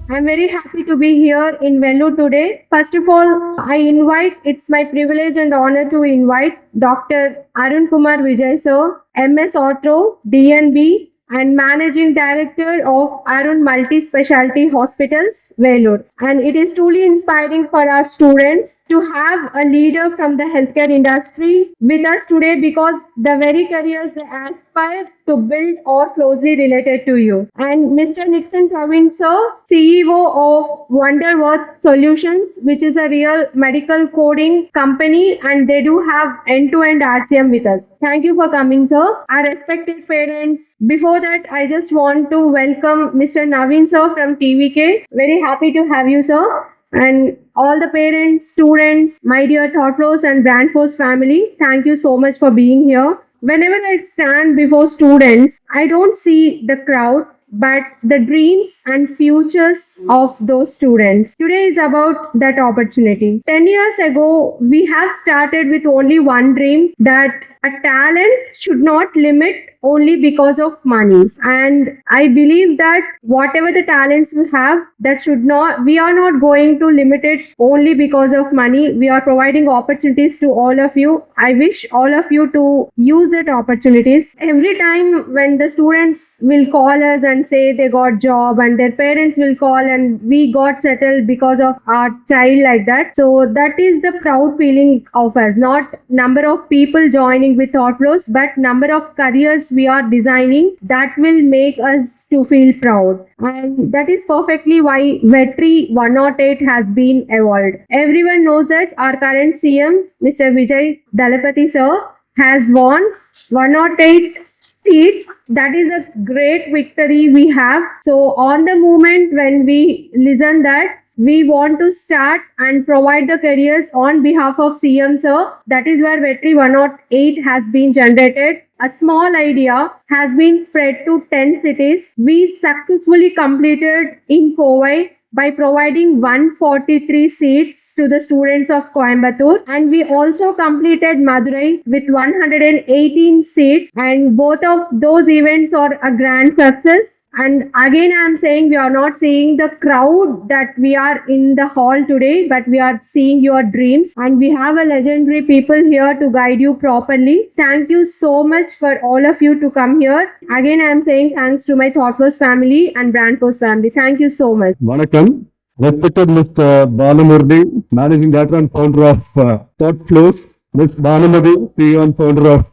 I'm very happy to be here in Vellore today. First of all, it's my privilege and honor to invite Dr. Arun Kumar Vijay sir, MS Ortho, DNB, and Managing Director of Arun Multi-Specialty Hospitals, Vellore. And it is truly inspiring for our students to have a leader from the healthcare industry with us today because the very careers they aspire to build are closely related to you. And Mr. Nixon Praveen sir, CEO of Wonderworth Solutions, which is a real medical coding company, and they do have end-to-end RCM with us. Thank you for coming, sir. Our respected parents. Before that, I just want to welcome Mr. Naveen sir from TVK. Very happy to have you, sir. And all the parents, students, my dear Thought Force and Brand Force family, thank you so much for being here. Whenever I stand before students, I don't see the crowd, but the dreams and futures of those students. Today is about that opportunity. 10 years ago, we have started with only one dream that a talent should not limit only because of money. And I believe that whatever the talents we have, we are not going to limit it only because of money. We are providing opportunities to all of you. I wish all of you to use that opportunities. Every time when the students will call us and say they got job and their parents will call and we got settled because of our child like that. So that is the proud feeling of us, not number of people joining with Thought Flows, but number of careers we are designing that will make us to feel proud. And that is perfectly why Vetri 108 has been evolved. Everyone knows that our current CM, Mr. Vijay Dalapati sir, has won 108 seats. That is a great victory we have. So on the moment when we listen that, we want to start and provide the careers on behalf of CM sir. That is where Vetri 108 has been generated. A small idea has been spread to 10 cities. We successfully completed in Powai by providing 143 seats to the students of Coimbatore, and we also completed Madurai with 118 seats, and both of those events are a grand success. And again, I am saying we are not seeing the crowd that we are in the hall today, but we are seeing your dreams. And we have a legendary people here to guide you properly. Thank you so much for all of you to come here. Again, I am saying thanks to my Thought Force family and Brand Force family. Thank you so much. Vanakkam, respected Mr. Balamurthy, Managing Director and Founder of Thought Flows, Ms. Bhanumati, CEO and Founder of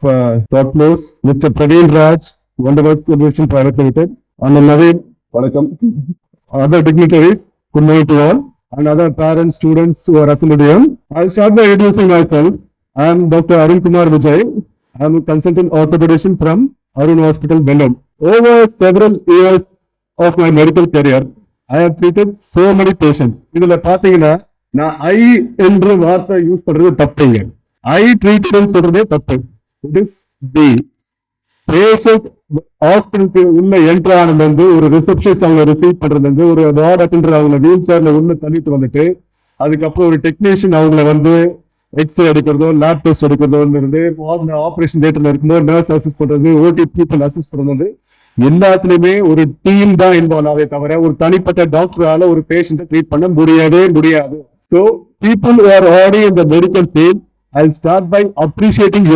Thought Flows, Mr. Praveen Raj, Wonderworth Solutions Private Limited, and Naveen, Vanakkam, other dignitaries, good morning to all, and other parents, students who are attended here. I'll start by introducing myself. I am Dr. Arun Kumar Vijay. I am a consultant orthopedician from Arun Hospital, Vellore. Over several years of my medical career, I have treated so many patients. இதுல பாத்தீங்கன்னா நான் ஐ என்ற வார்த்தை use பண்றது தப்புங்க. ஐ treatment சொல்றதே தப்பு. It is the patient ஹாஸ்பிட்டலுக்கு உள்ள என்ட்ரு ஆனதுல இருந்து ஒரு ரிசப்ஷனிஸ்ட் அவங்க ரிசீவ் பண்றதுல இருந்து ஒரு வார்டு அட்டெண்டர் அவங்களை வீல் சேர்ல உள்ள தள்ளிட்டு வந்துட்டு அதுக்கப்புறம் ஒரு டெக்னீஷியன் அவங்களை வந்து எக்ஸ்ரே எடுக்கிறதோ லேப் டெஸ்ட் எடுக்கிறதோ இருந்து ஆப்ரேஷன் தியேட்டர்ல இருக்கும்போது நர்ஸ் அசிஸ்ட் பண்றது ஓடி பீப்புள் அசிஸ்ட் பண்றது எல்லாத்துலயுமே ஒரு டீம் தான் இன்வால்வ் ஆகவே தவிர ஒரு தனிப்பட்ட டாக்டரால ஒரு பேஷண்ட்டை ட்ரீட் பண்ண முடியாது. So people are already in the medical field. I start by appreciating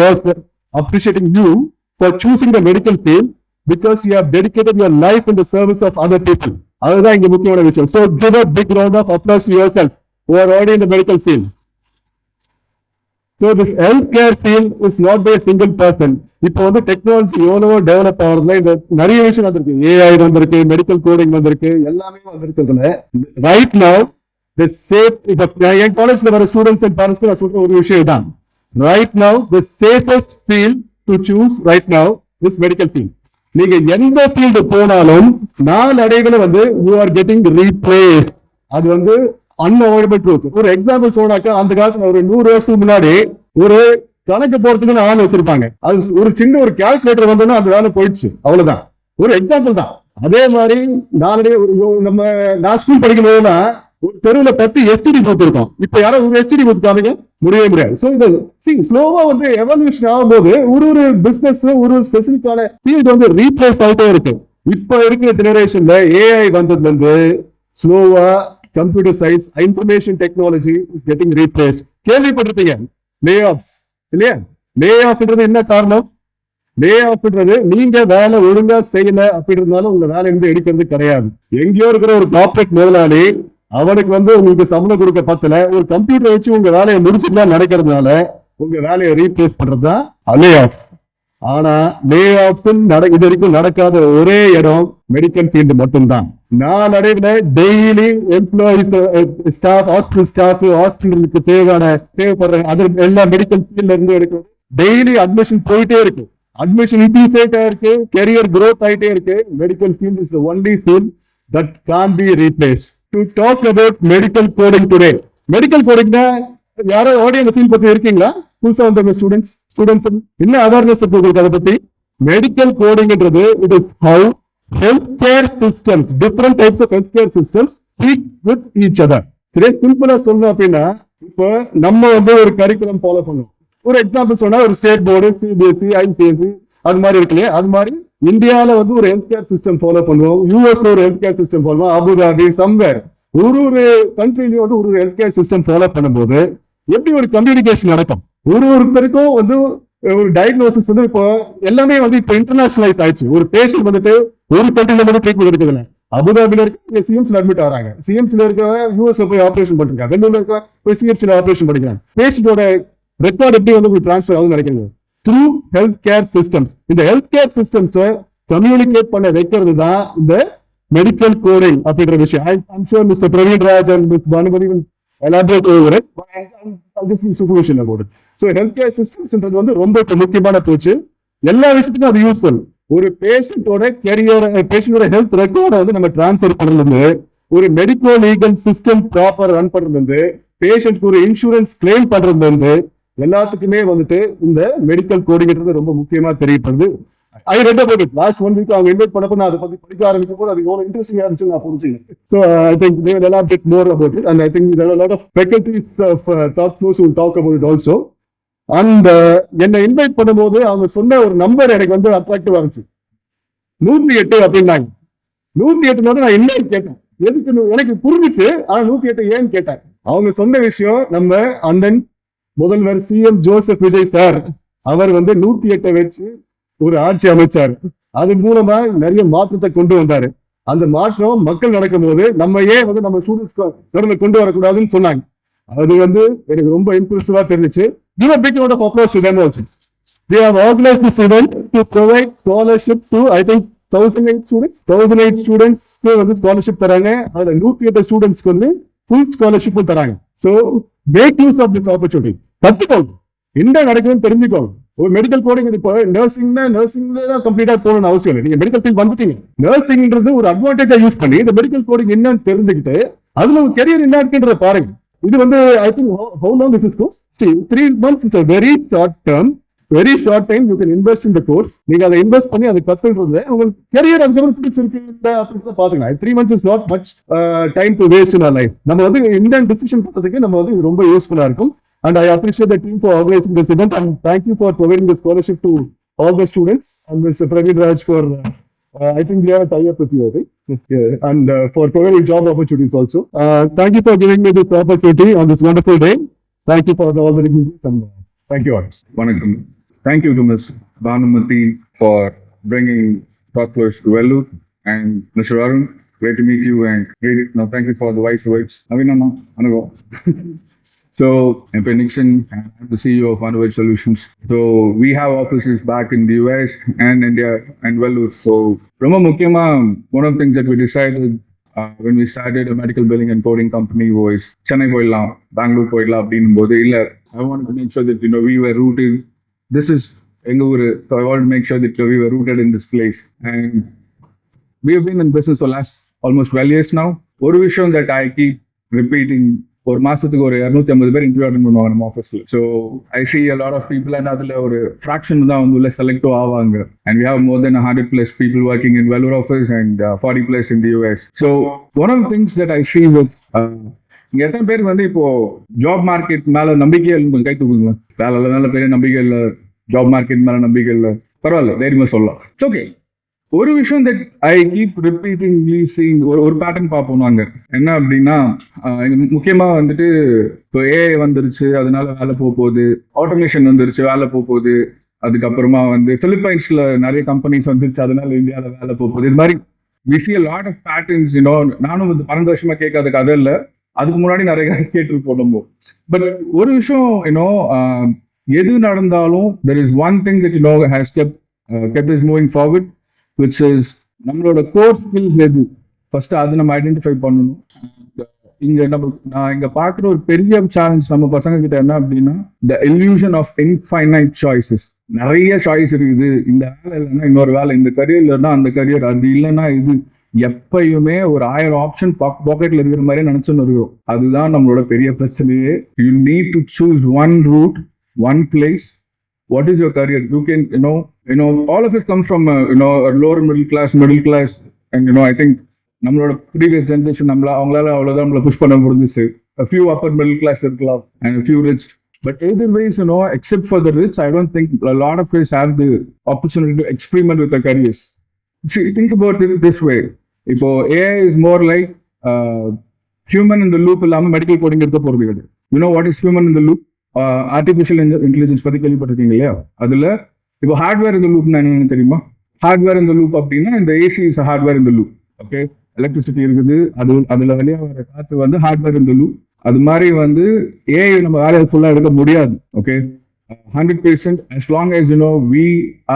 you for choosing the medical field because you have dedicated your life in the service of other people. அதுதான் இங்க முக்கியமான விஷயம். So give a big round of applause to yourself who are already in the medical field. So this healthcare field is not by a single person. இப்போ வந்து technology எவ்வளவோ develop ஆகுறதுல இந்த நிறைய விஷயம் வந்திருக்கு. ஏஐ வந்திருக்கு, மெடிக்கல் கோடிங் வந்திருக்கு, எல்லாமே வந்திருக்கிறதுல ரைட் நவ் தி சேஃப் இப்போ என் காலேஜ்ல வர ஸ்டூடெண்ட்ஸ் அண்ட் பேரண்ட்ஸ்க்கு நான் சொல்ற ஒரு விஷயம் தான். Right now the safest field to choose right now is medical field. நீங்க எந்த ஃபீல்டு போனாலும் நாளடைவில் வந்து you are getting replaced. அது வந்து unavoidable truth. ஒரு எக்ஸாம்பிள் சொன்னாக்கா அந்த காலத்துல ஒரு 100 வருஷத்துக்கு முன்னாடி ஒரு கணக்கு போறதுக்கு ஆள் வச்சிருப்பாங்க. அது ஒரு சின்ன ஒரு கால்குலேட்டர் வந்தோம்னா அந்த வேலை போயிடுச்சு, அவ்வளவுதான். ஒரு எக்ஸாம்பிள் தான். அதே மாதிரி நான் ஸ்கூல் படிக்கும் போதுனா ஒரு தெருவில் 10 எஸ்டிடி பூத் இருக்கும். இப்ப யாரும் ஒரு எஸ்டிடி பூத் காமிங்க முடியாது. சோ இந்த ஸ்லோவா வந்து எவல்யூஷன் ஆகும்போது ஒரு பிசினஸ் ஒரு ஸ்பெசிபிக்கான ஃபீல்டு வந்து ரீப்ளேஸ் ஆகிட்டே இருக்கு. இப்ப இருக்கிற ஜெனரேஷன்ல ஏஐ வந்ததுல இருந்து ஸ்லோவா computer science information technology is getting replace. கேள்விப்பட்டிருப்பீங்க லே ஆஃப்ஸ் இல்லையா? லே ஆஃப்ன்றது என்ன காரணம்? லே ஆஃப்ன்றது நீங்க வேலை ஒழுங்கா செய்யல அப்படின்றதுனால உங்க வேலை இருந்து எடுக்கிறது கிடையாது. எங்கேயோ இருக்கிற ஒரு கார்பரேட் முதலாளி அவனுக்கு உங்களுக்கு சம்பளம் கொடுக்க பத்தல, ஒரு கம்ப்யூட்டர் வச்சு உங்க வேலையை முடிச்சுட்டு நடக்கிறதுனால உங்க வேலையை ரீப்ளேஸ் பண்றதுதான் லே ஆஃப்ஸ். ஆனா லே ஆஃப்ஸ் இது வரைக்கும் நடக்காத ஒரே இடம் மெடிக்கல் ஃபீல்டு மட்டும்தான். நான் நடைமுறை daily employees staff hospital staff ஹாஸ்பிட்டலுக்கு தேவைப்படுற அது எல்லா மெடிக்கல் ஃபீல்ட்ல இருந்து எடுக்கும். டெய்லி அட்மிஷன் போயிட்டே இருக்கு, அட்மிஷன் இன்க்ரீஸ் ஆயிட்டே இருக்கு, கெரியர் growth ஆயிட்டே இருக்கு. Medical field is the only field that can't be replaced. To talk about medical coding today, medical coding யாரோ ஓடி அந்த ஃபீல்ட் பத்தி இருக்கீங்களா? புதுசா வந்த ஸ்டூடெண்ட்ஸ் என்ன அவேர்னஸ் இருக்கு உங்களுக்கு அதை பத்தி? மெடிக்கல் கோடிங்ன்றது it is how health care systems, different types of health care systems speak with each other. சரியா சிம்பிளா சொல்லணும் அப்படின்னா, இப்போ நம்ம ஒரு கரிக்குலம் ஃபாலோ பண்ணுவோம். ஒரு எக்ஸாம்பிள் சொன்னா ஒரு ஸ்டேட் போர்டு, சிபிஎஸ்சி, ஐசிஎஸ்சி அது மாதிரி இருக்கு இல்லையா? அது மாதிரி இந்தியால ஒரு ஹெல்த் கேர் சிஸ்டம் ஃபாலோ பண்ணுவோம், யூஎஸ்ல ஒரு health care system follow, Abu Dhabi somewhere ஒரு கண்ட்ரிலையும் ஒரு ஹெல்த் கேர் சிஸ்டம் ஃபாலோ பண்ணும்போது எப்படி ஒரு கம்யூனிகேஷன் நடக்கும்? ஒருத்தருக்கும் ஒரு டயக்னோசிஸ் இப்போ எல்லாமே இப்போ இன்டர்நேஷனலைஸ் ஆயிடுச்சு. ஒரு பேஷண்ட் ஒரு கண்ட்ரில மட்டும் ட்ரீட்மெண்ட் எடுக்கிறதுல, அபுதாபில இருக்க சிஎம்சில அட்மிட் ஆகிறாங்க, சிஎம்சில இருக்க யூஎஸ்ல போய் ஆபரேஷன் பண்ணிருக்காங்க, பெங்களூர்ல இருக்க போய் சிஎம்சில ஆபரேஷன் பண்ணிக்கிறாங்க. பேஷண்டோட ரெக்கார்ட் எப்படி உங்களுக்கு டிரான்ஸ்ஃபர் ஆகுதுன்னு நினைக்கிறீங்க? Through health care systems. இந்த ஹெல்த் கேர் சிஸ்டம்ஸ் கம்யூனிகேட் பண்ண வைக்கிறது தான் இந்த மெடிக்கல் கோடிங் அப்படின்ற விஷயம். I'm sure Mr. Praveen Raj and Ms. Bhanumathi will elaborate over it, but I'll just be supervision about it. So healthcare systems ரொம்ப முக்கியமான போச்சு. எல்லா விஷயத்துக்கும் அது யூஸ்ஃபுல். ஒரு பேஷண்டோட கெரியர், பேஷண்டோட ஹெல்த் ரெக்கார்டை நம்ம டிரான்ஸ்ஃபர் பண்றது, ஒரு medico legal system proper run பண்றது, பேஷண்ட்க்கு ஒரு இன்சூரன்ஸ் கிளைம் பண்றது எல்லாத்துக்குமே இந்த மெடிக்கல் கோடிங்கிறது ரொம்ப முக்கியமா தெரியப்படுது. I read about it last 1 week. அவங்க இன்வைட் பண்ணப்போ நான் அதை பத்தி படிக்க ஆரம்பிக்கும் போது அது எவ்வளவு இன்ட்ரெஸ்டிங்கா இருந்துச்சு நான் புரிஞ்சுக்கிறேன். So I think they will elaborate more about it, and I think there are a lot of faculties of thought flows who will talk about it also. And என்னை இன்வைட் பண்ணும்போது அவங்க சொன்ன ஒரு நம்பர் எனக்கு அட்ராக்டிவா இருந்துச்சு. 108 அப்படின்னாங்க. 108 நான் என்ன கேட்டேன், எதுக்கு எனக்கு புரிஞ்சிச்சு, ஆனா 108 ஏன்னு கேட்டேன். அவங்க சொன்ன விஷயம், நம்ம அண்ணன் முதல்வர் சிஎம் ஜோசப் விஜய் சார் அவர் 108 வச்சு ஒரு ஆட்சி அமைச்சார். அது மூலமா நிறைய மாற்றத்தை கொண்டு வந்தாரு. அந்த மாற்றம் மக்கள் நடக்கும் போது நம்ம ஏன் நம்ம ஸ்டூடெண்ட்ஸ் நடுவில் கொண்டு வரக்கூடாதுன்னு சொன்னாங்க. அது எனக்கு ரொம்ப இம்ப்ரெசிவா தெரிஞ்சிச்சு. Give a big round of applause to them also. They have organized this event to provide scholarship to I think 1008 students scholarship தராங்க. அதுல 108 ஸ்டூடெண்ட்ஸ்க்கு ஃபுல் ஸ்காலர்ஷிப் தராங்க. So make use of this opportunity. கத்துக்கோங்க, என்ன நடக்குதுன்னு தெரிஞ்சுக்கோங்க. ஒரு மெடிக்கல் கோடிங் இப்போ நர்சிங்ல தான் கம்ப்ளீட்டா போகணும்னு அவசியம் இல்லை. நீங்க மெடிக்கல் ஃபீல்ட் வந்துட்டீங்க, நர்சிங்ன்றது ஒரு அட்வான்டேஜா யூஸ் பண்ணி இந்த மெடிக்கல் கோடிங் என்னன்னு தெரிஞ்சுக்கிட்டு அதுல ஒரு கெரியர் என்ன இருக்குன்றத பாருங்க. இது I think how long this is course? See, 3 months is a very short term, very short time you can invest in the course. நீங்க அதை இன்வெஸ்ட் பண்ணி அதை கத்துக்கிறது உங்களுக்கு கெரியர் அதுக்கப்புறம் பிடிச்சிருக்கு இல்ல அப்படின்னு பாத்துக்கலாம். 3 months is not much time to waste in our life. நம்ம இந்தியன் டிசிஷன் பண்றதுக்கு நம்ம இது ரொம்ப யூஸ்ஃபுல்லா இருக்கும். And I appreciate the team for organizing this event, and thank you for providing the scholarship to all the students, and Mr. Praveen Raj for I think they have a tie-up with you, I think, and for providing job opportunities also. Thank you for giving me this opportunity on this wonderful day. Thank you for all the recognition, and thank you all. Vanakkam. Thank you to Ms. Bhanumathi for bringing Thought Flows to Vellore, and Mr. Arun, great to meet you, and now thank you for the wise words. Avinama, Anago. So, I'm Nixon, and I'm the CEO of Unwed Solutions. So, we have offices back in the US and India and Vellore. So, Rama Mukyama, one of the things that we decided when we started a medical billing and coding company was Chennai Poidla, Bangalore Poidla, I wanted to make sure that we were rooted. This is Enguru, so I wanted to make sure that we were rooted in this place. And we have been in business for last almost 12 years now. One vision that I keep repeating. ஒரு மாசத்துக்கு ஒரு 250 பேர் interview attend பண்ணுவாங்க நம்ம ஆஃபீஸ்ல. So I C a lot of people, and அதுல ஒரு fraction தான் உள்ள செலக்ட் ஆவாங்க. And we have more than 100+ people working in Vellore office and 40+ in the US. So one of the things that I see with இங்க எத்தனை பேர் இப்போ job market மேல நம்பிக்கை இல்லை? கை தூக்குங்க. வேலை நல்ல பெரிய நம்பிக்கை இல்லை, ஜாப் மார்க்கெட் மேல நம்பிக்கை இல்லை, பரவாயில்ல தைரியமா சொல்லலாம். It's okay. ஒரு விஷயம் தட் ஐ கீப் ரிப்பீட்டிங்லி சீயிங் ஒரு பேட்டர்ன் பார்ப்போம் நாங்க. என்ன அப்படின்னா முக்கியமா வந்துட்டு இப்போ ஏஐ வந்துருச்சு, அதனால வேலை போக போகுது. ஆட்டோமேஷன் வந்துருச்சு, வேலை போக போகுது. அதுக்கப்புறமா வந்து பிலிப்பைன்ஸ்ல நிறைய கம்பெனிஸ் வந்துருச்சு, அதனால இந்தியாவில் வேலை போக போகுது. இது மாதிரி we see a lot of patterns, you know. நானும் வந்து 12 வருஷமா கேட்காத கதை இல்லை, அதுக்கு முன்னாடி நிறைய கதை கேட்டுருப்போம் நம்ம. பட் ஒரு விஷயம் யூனோ, எது நடந்தாலும் there is one thing that you know has kept us moving forward, which is நம்மளோட கோர் ஸ்கில்ஸ் எது ஃபர்ஸ்ட் அது நம்ம ஐடென்டிஃபை பண்ணணும். நான் இங்க பாக்குற ஒரு பெரிய சேலஞ்ச் நம்ம பசங்க கிட்ட என்ன அப்படின்னா, the illusion of infinite choices. நிறைய சாய்ஸ் இருக்குது, இந்த வேலை இல்லைன்னா இன்னொரு வேலை, இந்த கரியர் இல்லைன்னா அந்த கரியர், அது இல்லைன்னா இது, எப்பயுமே ஒரு 1000 ஆப்ஷன் பாக்கெட்ல இருக்கிற மாதிரி நினைச்சுன்னு இருக்கோம். அதுதான் நம்மளோட பெரிய பிரச்சனையே. You need to choose one route, one place. What is your career? You can, all of it comes from, a lower middle class, and, I think, நம்மளோட previous generation, அவங்களால அவ்வளவுதான் நம்மள push பண்ண முடிஞ்சிச்சு. A few upper middle class இருக்கலாம், and a few rich. But either ways, except for the rich, I don't think a lot of us have the opportunity to experiment with their careers. See, think about it this way. இப்போ AI is more like human in the loop இல்லாம medical coding எடுக்க போறது கிடையாது. You know what is human in the loop? Artificial intelligence பத்தி கேள்விப்பட்டிருக்கீங்க இல்லையா? அதுல இப்போ hardware இந்த லூப்னா என்னன்னு தெரியுமா? ஹார்ட்வேர் இந்த லூப் அப்படின்னா இந்த ஏசி இஸ் ஹார்ட்வேர் இந்த லூப். ஓகே, எலக்ட்ரிசிட்டி இருக்குது, அதுல வெளியே வர காத்து வந்து ஹார்ட்வேர் இந்த லூப். அது மாதிரி வந்து ஏஐ நம்ம வேலையை ஃபுல்லா எடுக்க முடியாது. Okay, 100% as long as we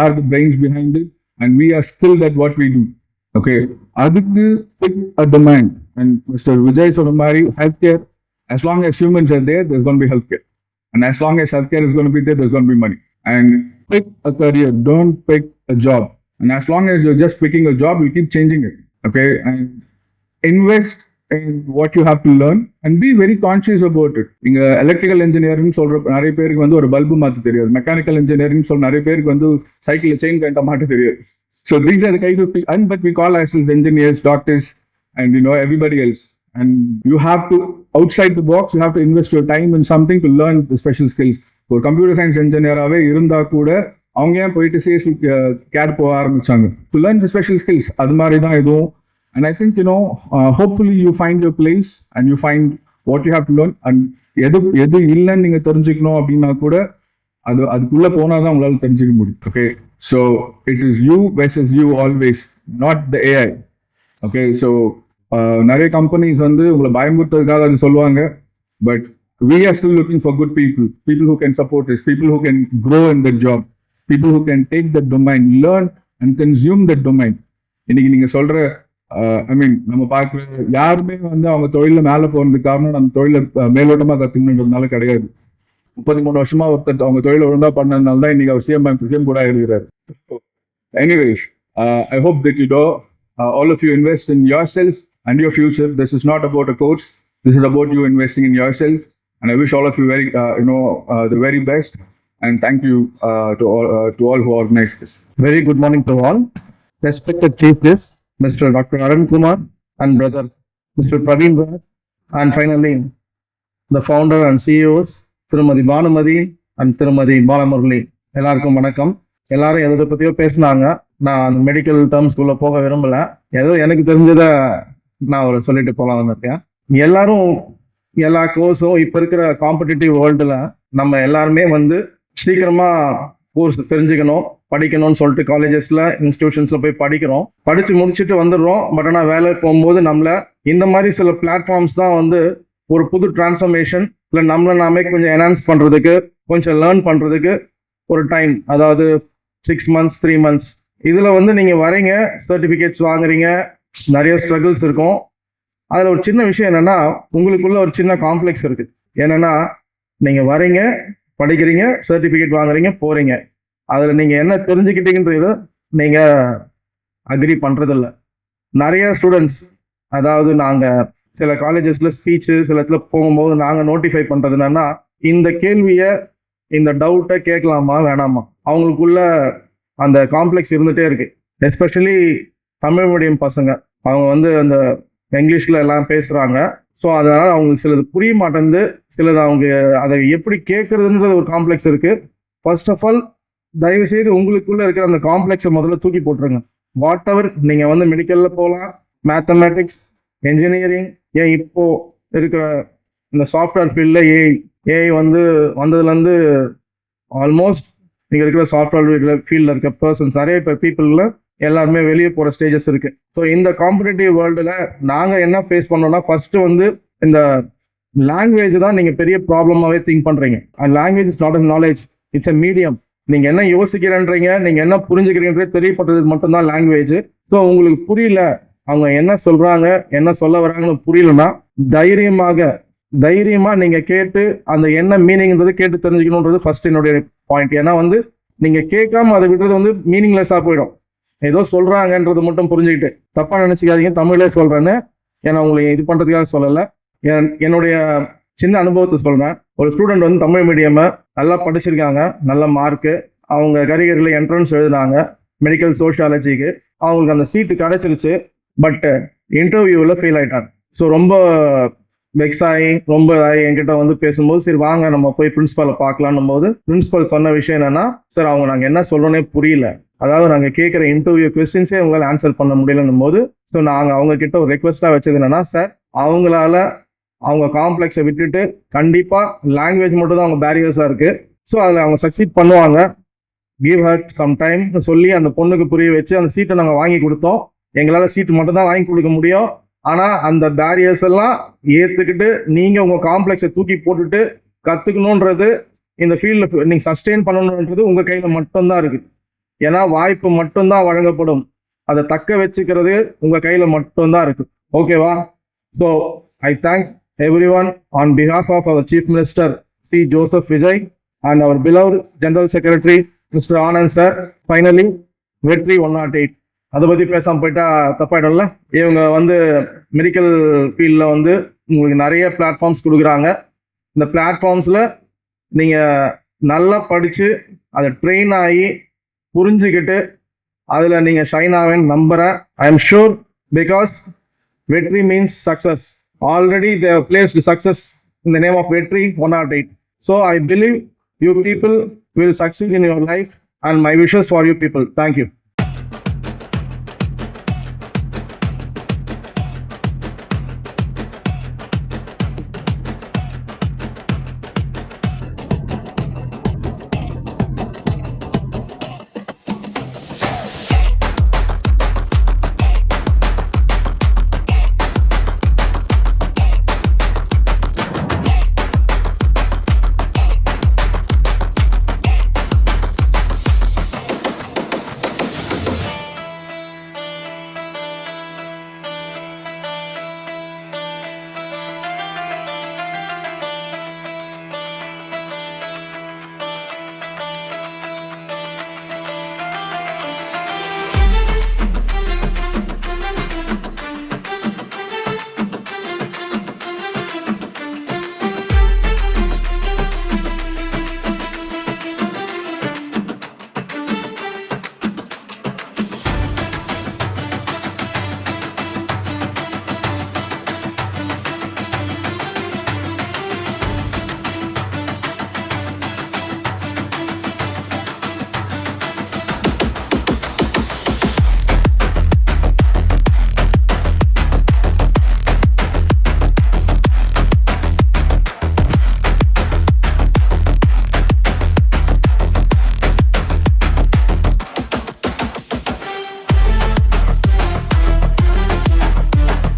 are the brains behind it and we are skilled at what we do. Okay, அதுக்கு pick a domain. And Mr. Vijay சொன்ன மாதிரி healthcare, as long as humans are there, there's going to be healthcare. And as long as healthcare is going to be there, there's going to be money. And pick a career, don't pick a job. And as long as you're just picking a job, you keep changing it. Okay, and invest in what you have to learn and be very conscious about it. இங்க electrical engineering சொல்ற நிறைய பேருக்கு வந்து ஒரு bulb மாற்ற தெரியாது. Mechanical engineering சொல்ற நிறைய பேருக்கு வந்து சைக்கிள் செயின் கட்ட மாட்ட தெரியாது. So these are the kind of people, but we call ourselves engineers, doctors, and everybody else. And you have to, outside the box, you have to invest your time in something to learn the special skills. ஒரு computer science இன்ஜினியராகவே இருந்தா கூட அவங்க ஏன் போயிட்டு CSC gate போக ஆரம்பிச்சாங்க? To learn the special skills. அது மாதிரி தான் இதுவும். And I think hopefully you find your place and you find what you have to learn. And எது இல்லைன்னு நீங்க தெரிஞ்சுக்கணும் அப்படின்னா கூட அதுக்குள்ள போனாதான் உங்களால தெரிஞ்சுக்க முடியும். Okay, so it is you versus you always, not the AI. Okay, so நிறைய கம்பெனிஸ் வந்து உங்களை பயமுறுத்துறதுக்காக அது சொல்லுவாங்க. But we are still looking for good people who can support us, people who can grow in their job, people who can take that domain, learn and consume that domain. இன்னைக்கு நீங்க சொல்ற நம்ம பார்க்குற யாருமே வந்து அவங்க தொழில மேல போறதுக்கு காரணம் நம்ம தொழில மேலோட்டமா கத்துக்கணுன்றதுனால கிடையாது. 33 வருஷமா ஒருத்தர் அவங்க தொழில ஒழுங்கா பண்ணதுனால தான் இன்னைக்கு அவர் சிஎம் கூட இருக்கிறாரு. Anyways, I hope that all of you invest in yourself and your future. This is not about a course. This is about you investing in yourself. And I wish all of you the very best. And thank you to all who organized this. Very good morning to all. Respected Chief Guest, Mr. Dr. Arun Kumar and brother Mr. Praveen Raj, and finally the founder and CEOs Thirumadi Bhanumati and Thirumadi Balamurali. எல்லாருக்கும் வணக்கம். எல்லாரும் எதை பத்தியோ பேசினாங்க. நான் medical டேர்ம்ஸ்குள்ள போக விரும்பல. ஏதோ எனக்கு தெரிஞ்சதை நான் ஒரு சொல்லிட்டு போலாம் இருக்கேன். எல்லாரும் எல்லா கோர்ஸும் இப்ப இருக்கிற காம்படிட்டிவ் வேர்ல்டுல நம்ம எல்லாருமே வந்து சீக்கிரமா கோர்ஸ் தெரிஞ்சுக்கணும், படிக்கணும்னு சொல்லிட்டு காலேஜஸ்ல இன்ஸ்டிடியூஷன்ஸ்ல போய் படிக்கிறோம். படிச்சு முடிச்சுட்டு வந்துடுறோம். பட் ஆனால் வேலை போகும்போது நம்மள இந்த மாதிரி சில பிளாட்ஃபார்ம்ஸ் தான் வந்து ஒரு புது டிரான்ஸ்ஃபர்மேஷன் இல்லை நம்மளை நாமே கொஞ்சம் என்ஹான்ஸ் பண்றதுக்கு, கொஞ்சம் லேர்ன் பண்றதுக்கு ஒரு டைம், அதாவது 6 months 3 months இதுல வந்து நீங்க வரீங்க, சர்டிபிகேட்ஸ் வாங்குறீங்க, நிறைய ஸ்ட்ரகிள்ஸ் இருக்கும். அதுல ஒரு சின்ன விஷயம் என்னன்னா, உங்களுக்குள்ள ஒரு சின்ன காம்ப்ளெக்ஸ் இருக்கு. என்னன்னா, நீங்க வரீங்க, படிக்கிறீங்க, சர்டிபிகேட் வாங்குறீங்க, போறீங்க. அதுல நீங்க என்ன தெரிஞ்சுக்கிட்டீங்கன்றது நீங்க அக்ரி பண்றது இல்லை. நிறைய ஸ்டூடெண்ட்ஸ், அதாவது நாங்க சில காலேஜஸ்ல ஸ்பீச்சு சில இடத்துல போகும்போது நாங்க நோட்டிஃபை பண்றது என்னன்னா, இந்த கேள்வியை இந்த டவுட்டை கேட்கலாமா வேணாமா, அவங்களுக்குள்ள அந்த காம்ப்ளெக்ஸ் இருந்துட்டே இருக்கு. எஸ்பெஷலி தமிழ் மீடியம் பசங்க, அவங்க வந்து அந்த இங்கிலீஷ்ல எல்லாம் பேசுறாங்க. ஸோ அதனால அவங்களுக்கு சிலது புரிய மாட்டேங்குது, சிலது அவங்க அதை எப்படி கேட்கறதுன்றது ஒரு காம்ப்ளெக்ஸ் இருக்கு. ஃபர்ஸ்ட் ஆஃப் ஆல் தயவு செய்து உங்களுக்குள்ள இருக்கிற அந்த காம்ப்ளெக்ஸை முதல்ல தூக்கி போட்டுருங்க. வாட் எவர் நீங்கள் வந்து மெடிக்கலில் போகலாம், மேத்தமேட்டிக்ஸ், என்ஜினியரிங், ஏன் இப்போ இருக்கிற இந்த சாஃப்ட்வேர் ஃபீல்டில் ஏஐ வந்து வந்ததுலேருந்து ஆல்மோஸ்ட் நீங்கள் இருக்கிற சாஃப்ட்வேர் ஃபீல்டில் இருக்க பர்சன்ஸ் நிறைய பேர் பீப்புளில் எல்லாருமே வெளியே போகிற ஸ்டேஜஸ் இருக்குது. ஸோ இந்த காம்படிட்டிவ் வேர்ல்டில் நாங்கள் என்ன ஃபேஸ் பண்ணோம்னா, ஃபஸ்ட்டு வந்து இந்த லாங்குவேஜ் தான் நீங்கள் பெரிய ப்ராப்ளமாகவே திங்க் பண்ணுறீங்க. And language is not a knowledge, it's a medium. நீங்கள் என்ன யோசிக்கிறேன்றீங்க, நீங்கள் என்ன புரிஞ்சுக்கிறீங்கன்றது தெரியப்படுறது மட்டும்தான் லாங்குவேஜ். ஸோ உங்களுக்கு புரியல, அவங்க என்ன சொல்கிறாங்க, என்ன சொல்ல வராங்கன்னு புரியலன்னா தைரியமாக நீங்கள் கேட்டு அந்த என்ன மீனிங்ன்றது கேட்டு தெரிஞ்சுக்கணுன்றது ஃபர்ஸ்ட் என்னுடைய பாயிண்ட். ஏன்னா வந்து நீங்கள் கேட்காம அதை விடுறது வந்து மீனிங்லெஸ்ஸாக போயிடும். ஏதோ சொல்கிறாங்கன்றது மட்டும் புரிஞ்சுக்கிட்டு தப்பாக நினச்சிக்காதீங்க, தமிழே சொல்கிறேன்னு. ஏன்னா உங்களை இது பண்ணுறதுக்காக சொல்லலை, என்னுடைய சின்ன அனுபவத்தை சொல்கிறேன். ஒரு ஸ்டூடெண்ட் வந்து தமிழ் மீடியமை நல்லா படிச்சிருக்காங்க, நல்ல மார்க்கு, அவங்க கரியரில் என்ட்ரன்ஸ் எழுதுனாங்க மெடிக்கல் சோஷியாலஜிக்கு. அவங்களுக்கு அந்த சீட்டு கிடச்சிருச்சு, பட் இன்டர்வியூவில் ஃபெயில் ஆகிட்டாங்க. ஸோ ரொம்ப வெக்ஸ் ஆகி என்கிட்ட வந்து பேசும்போது, சரி வாங்க நம்ம போய் பிரின்ஸிபலை பார்க்கலான்னும் போது பிரின்ஸிபல் சொன்ன விஷயம் என்னன்னா, சார் அவங்க நாங்கள் என்ன சொல்கிறோன்னே புரியல, அதாவது நாங்கள் கேட்குற இன்டர்வியூ கொஸ்டின்ஸே உங்களால் ஆன்சர் பண்ண முடியலன்னும் போது, ஸோ நாங்கள் அவங்க கிட்ட ஒரு ரெக்வஸ்ட்டாக வச்சது என்னன்னா, சார் அவங்களால அவங்க காம்ப்ளெக்ஸை விட்டுட்டு கண்டிப்பாக லாங்குவேஜ் மட்டும் தான் அவங்க பேரியர்ஸாக இருக்குது, ஸோ அதில் அவங்க சக்சீட் பண்ணுவாங்க, கிவ் ஹர் சம் டைம் சொல்லி அந்த பொண்ணுக்கு புரிய வச்சு அந்த சீட்டை நாங்கள் வாங்கி கொடுத்தோம். எங்களால் சீட்டு மட்டும் தான் வாங்கி கொடுக்க முடியும். ஆனால் அந்த பேரியர்ஸ் எல்லாம் ஏற்றுக்கிட்டு நீங்கள் உங்கள் காம்ப்ளெக்ஸை தூக்கி போட்டுட்டு கற்றுக்கணுன்றது, இந்த ஃபீல்டில் நீங்கள் சஸ்டெயின் பண்ணணுன்றது உங்கள் கையில் மட்டும்தான் இருக்குது. ஏன்னா வாய்ப்பு மட்டும்தான் வழங்கப்படும், அதை தக்க வச்சுக்கிறது உங்கள் கையில் மட்டும்தான் இருக்குது. ஓகேவா? So I thank everyone on behalf of our Chief Minister C. Joseph Vijay and our beloved General Secretary Mr. Anand Sir. Finally, Vetri 108. அதை பற்றி பேசாமல் போயிட்டா தப்பாயிடும்ல. இவங்க வந்து மெடிக்கல் ஃபீல்டில் வந்து உங்களுக்கு நிறைய பிளாட்ஃபார்ம்ஸ் கொடுக்குறாங்க. இந்த பிளாட்ஃபார்ம்ஸில் நீங்கள் நல்லா படித்து அதை ட்ரெயின் ஆகி புரிஞ்சுக்கிட்டு அதில் நீங்கள் ஷைன் ஆவேன்னு நம்புகிறேன். I am sure, because Vetri means success. Already they have placed success in the name of Vetri 108. So I believe you people will succeed in your life, and my wishes for you people. Thank you.